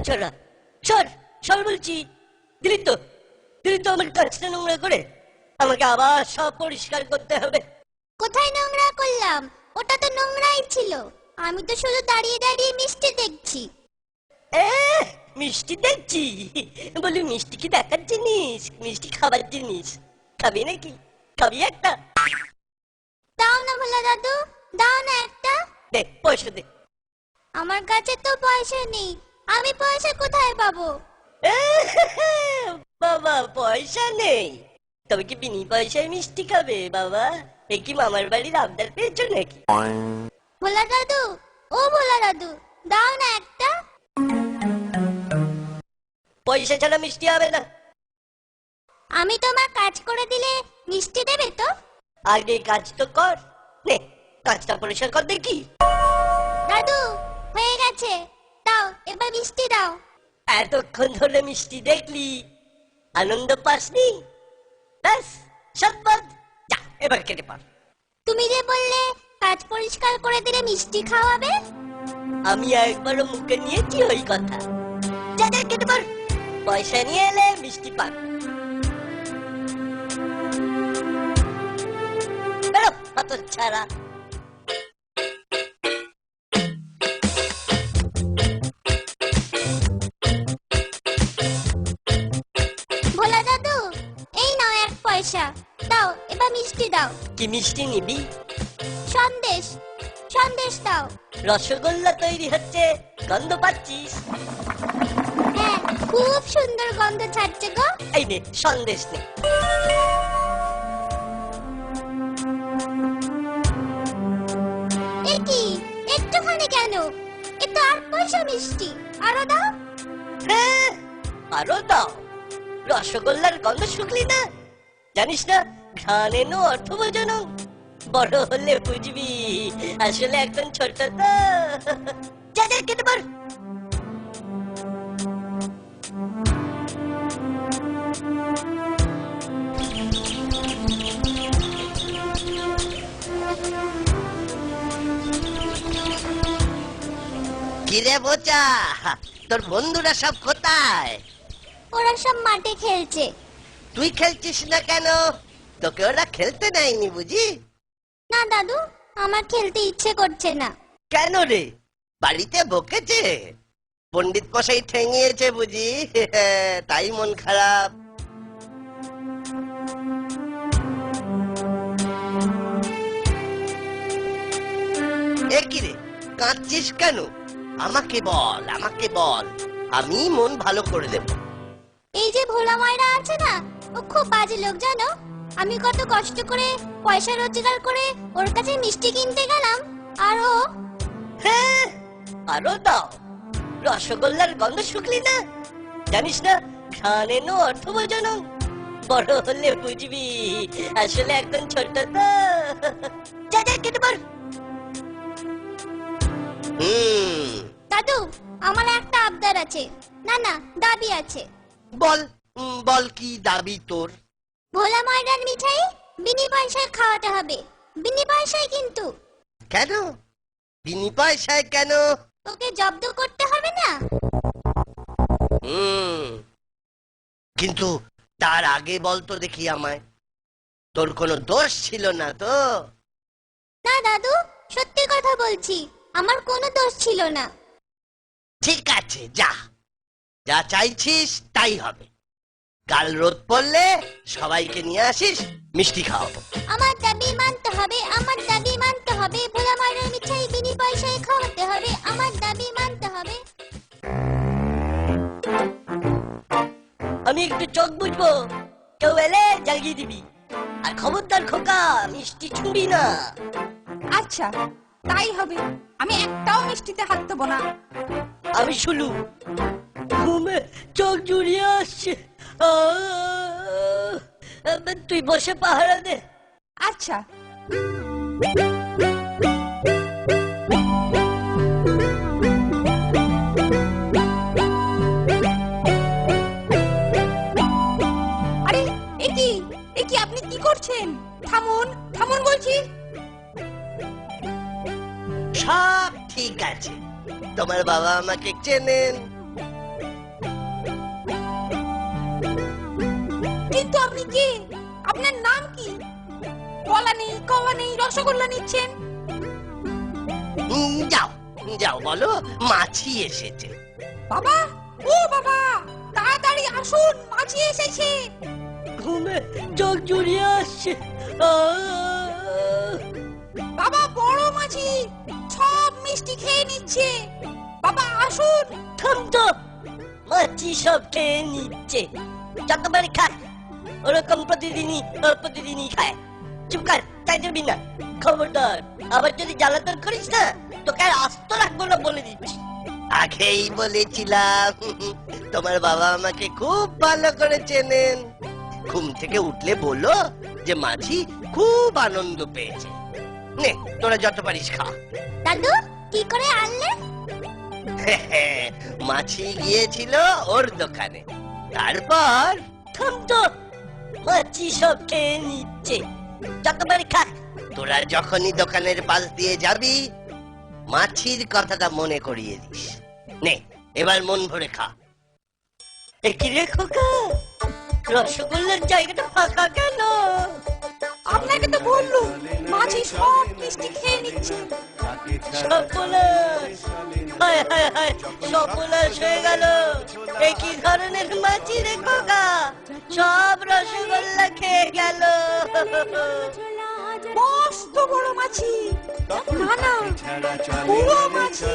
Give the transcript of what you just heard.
ছাড়া সর সর বলছি। দিলি তো আমার কাজটা নোংরা করে, আমাকে আবার সব পরিষ্কার করতে হবে। কোথায় নোংরা করলাম? ওটা তো নোংরাই ছিল। আমি তো শুধু দাঁড়িয়ে দাঁড়িয়ে মিষ্টি দেখছি। মিষ্টি দেখছি? বলি মিষ্টি কি দেখার জিনিস? মিষ্টি খাবার জিনিস। খাবি নাকি? খাবি একটা? দাও না ভোলা দাদু, দাও না একটা। দে পয়সা দে। আমার কাছে তো পয়সা নেই, আমি পয়সা কোথায় পাবো? বাবা পয়সা নেই? তবে কি বিনি পয়সায় মিষ্টি খাবে বাবা? এ কি মামার বাড়ির আবদার পেয়েছো নাকি? ভোলা দাদু, ও ভোলা দাদু, দাও না একটা। পয়সা ছাড়া মিষ্টি হবে না। আমি তোমার কাজ করে দিলে মিষ্টি দেবে তো? আগে কাজ তো কর, নে কাজটা পরিষ্কার কর দেখি। দাদু হয়ে গেছে, দাও এবার মিষ্টি দাও। এতক্ষণ ধরে মিষ্টি দেখলি, আনন্দ পাসনি? ব্যাস সৎপথ, যা এবার কেটে পার। তুমি যে বললে কাজ পরিষ্কার করে দিলে মিষ্টি খাওয়াবে। আমি একবারও মুখে নিয়েছি ওই কথা। যা যা কেটে পার, পয়সা নিয়ে এলে মিষ্টি পান। বেরো হতচ্ছাড়া। ভোলা দাদু, এই নাও 1 পয়সা, দাও এবার মিষ্টি দাও। কি মিষ্টি নিবি? সন্দেশ, সন্দেশ দাও। রসগোল্লা তৈরি হচ্ছে, গন্ধ পাচ্ছিস? হ্যাঁ, খুব সুন্দর গন্ধ ছাড়ছে গো। এই নে সন্দেশ নে। এ কি একটুখানি কেন? এ তো 8 পয়সা মিষ্টি, আরো দাও। হ্যাঁ আরো দাও। রসগোল্লার গন্ধ শুকলি না? জানিস না ঘ্রাণ এনো অর্থ বোঝানো? বড় হলে বুঝবি, আসলে একদম ছোট তো। যা যা কেটে পার। কিরে বোচা, তোর বন্ধুরা সব কোথায়? ওরা সব মাঠে খেলছে। তুই খেলছিস না কেন? তোকে ওরা খেলতে দেয়নি বুঝি? না দাদু, আমার খেলতে ইচ্ছে করছে না। কেন রে, বাড়িতে বকেছে? পণ্ডিত মশাই ঠেঙিয়েছে বুঝি? তাই মন খারাপ। এ কি রে, কাঁদছিস কেন? আমাকে বল, আমাকে বল, আমি মন ভালো করে দেব। এই যে ভোলা ময়রা আছে না, ও খুব বাজে লোক জানো। আমি কত কষ্ট করে পয়সা রোজগার করে ওর কাছে মিষ্টি কিনতে গেলাম, আর ও। হ্যাঁ আরো দাও। রসগোল্লার গন্ধ শুকলি না? জানিস না ঘ্রাণ এনো অর্থ বোঝানো? বড় হলে বুঝবি, আসলে একদম ছোট তো। যা যা কেটে পার। দাদু, আমার একটা আবদার আছে, না না দাবি আছে। বল, বল কি দাবি তোর? ভোলা ময়রার মিঠাই বিনি পয়সায় খাওয়াতে হবে, বিনি পয়সায় কিন্তু। কেন বিনি পয়সায় কেন? ওকে জব্দ করতে হবে না? কিন্তু তার আগে বল তো দেখি আমায়, তোর কোনো দোষ ছিল না তো? না দাদু, সত্যি কথা বলছি, আমার কোনো দোষ ছিল না। ঠিক আছে, যা যা চাইছিস তাই হবে। কাল রোদ পড়লে সবাইকে নিয়ে আসিস, মিষ্টি খাওয়াবো। আমার দাবি মানতে হবে, আমার দাবি মানতে হবে। ভোলা ময়রার মিঠাই বিনি পয়সায় খাওয়াতে হবে, আমার দাবি চোখ বুঝবো, কেউ এলে জ্বালিয়ে দিবি। আর খবরদার খোকা, মিষ্টি ছুঁবি না। আচ্ছা তাই হবে, আমি একটাও মিষ্টিতে হাত দেবো না। আমি শুলু, ঘুমে চোখ জুড়িয়ে আসছে। তুই বসে পাহারা দে। আচ্ছা। আরে এ কি আপনি কি করছেন? থামুন থামুন বলছি। সব ঠিক আছে, তোমার বাবা আমাকে চেনেন। কিন্তু আপনি কে? আপনার নাম কি? কলা নেই কলা নেই, রসগোল্লা নিচ্ছেন। যাও যাও, বলো মাছি এসেছে। বাবা, ও বাবা, তাড়াতাড়ি আসুন, মাছি এসেছে। ঘুমে চোখ জুড়িয়ে আসছে। বাবা, বড় মাছি সব মিষ্টি খেয়ে নিচ্ছে। বাবা আসুন। থাম তো, মাছি সব খেয়ে নিচ্ছে। যতবার খায় ওরকম প্রতিদিনই খায়। চুপ কর, তাই দেবি না। খবরদার, আবার যদি জ্বালাতন করিস না, তোকে আর আস্ত রাখবো না বলে দিচ্ছি। আগেই বলেছিলাম, তোমার বাবা আমাকে খুব ভালো করে চেনেন। ঘুম থেকে উঠলে বলো যে মাছি খুব আনন্দ পেয়েছে। নে, তোরা যত পারিস খা। দাদু কি করে আনলে? মাছি গিয়েছিল ওর দোকানে, তারপর থাম তো, মাছি সব খেয়ে নিচ্ছে। যতবার খায়। তোরা যখনই দোকানের পাশ দিয়ে যাবি, মাছির কথাটা মনে করিয়ে দিস। নে, এবার মন ভরে খা। কি রে খোকা, রসগোল্লার জায়গাটা ফাঁকা কেন? আপনাকে তো বললুম, মাছি সব মিষ্টি খেয়ে নিচ্ছে। সর্বনাশ, হায় হায় হায়, সর্বনাশ হয়ে গেল। এ কি ধরনের মাছি রে খোকা, সব রসগোল্লা খেয়ে গেল। মস্ত বড় মাছি। না না, পুরো মাছি।